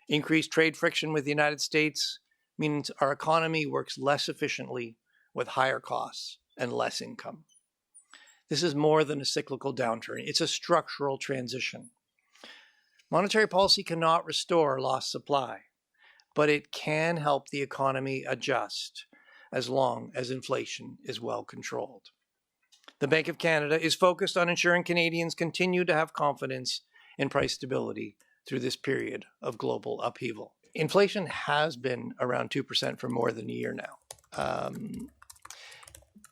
Increased trade friction with the United States means our economy works less efficiently with higher costs and less income. This is more than a cyclical downturn. It's a structural transition. Monetary policy cannot restore lost supply, but it can help the economy adjust as long as inflation is well controlled. The Bank of Canada is focused on ensuring Canadians continue to have confidence in price stability through this period of global upheaval. Inflation has been around 2% for more than a year now.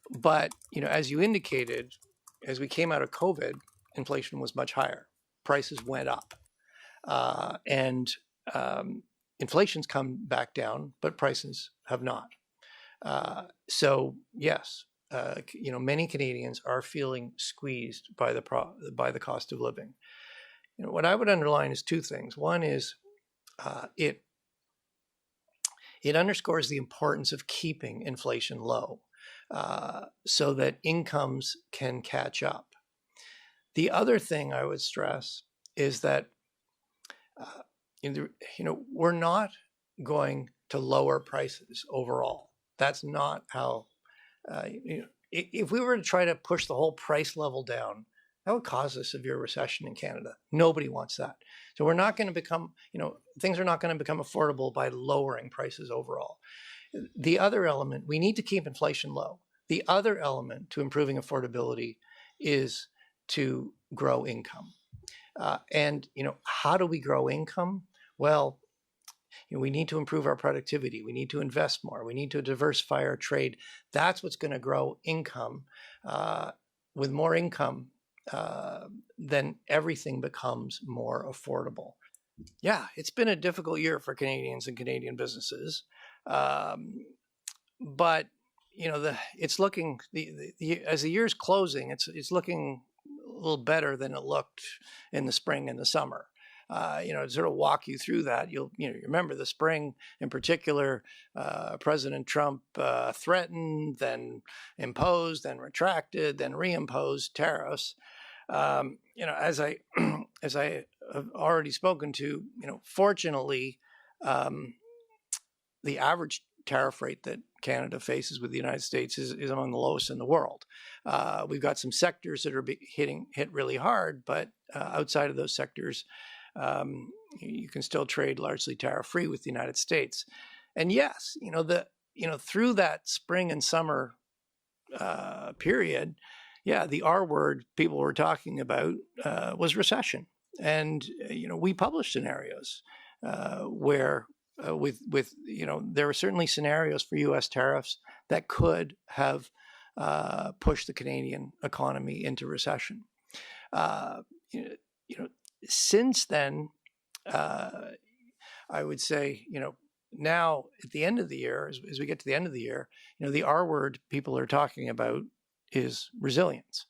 But, as you indicated, as we came out of COVID, inflation was much higher. Prices went up. Inflation's come back down, but prices have not. So yes, many Canadians are feeling squeezed by the cost of living. What I would underline is two things. One is it underscores the importance of keeping inflation low so that incomes can catch up. The other thing I would stress is that we're not going to lower prices overall. That's not how, if we were to try to push the whole price level down, that would cause a severe recession in Canada. Nobody wants that. So we're not going to become, things are not going to become affordable by lowering prices overall. The other element, we need to keep inflation low. The other element to improving affordability is to grow income. How do we grow income? Well, we need to improve our productivity. We need to invest more. We need to diversify our trade. That's what's going to grow income. With more income, then everything becomes more affordable. Yeah, it's been a difficult year for Canadians and Canadian businesses. But it's looking, as the year's closing, it's looking a little better than it looked in the spring and the summer. To sort of walk you through that, you remember the spring in particular. President Trump threatened, then imposed, then retracted, then reimposed tariffs. As I have already spoken to, fortunately, the average tariff rate that Canada faces with the United States is among the lowest in the world. We've got some sectors that are hit really hard, but outside of those sectors, you can still trade largely tariff-free with the United States. And yes, through that spring and summer period, the R word people were talking about was recession. And we published scenarios where there were certainly scenarios for U.S. tariffs that could have pushed the Canadian economy into recession. Since then, I would say, now at the end of the year, as we get to the end of the year, the R word people are talking about is resilience.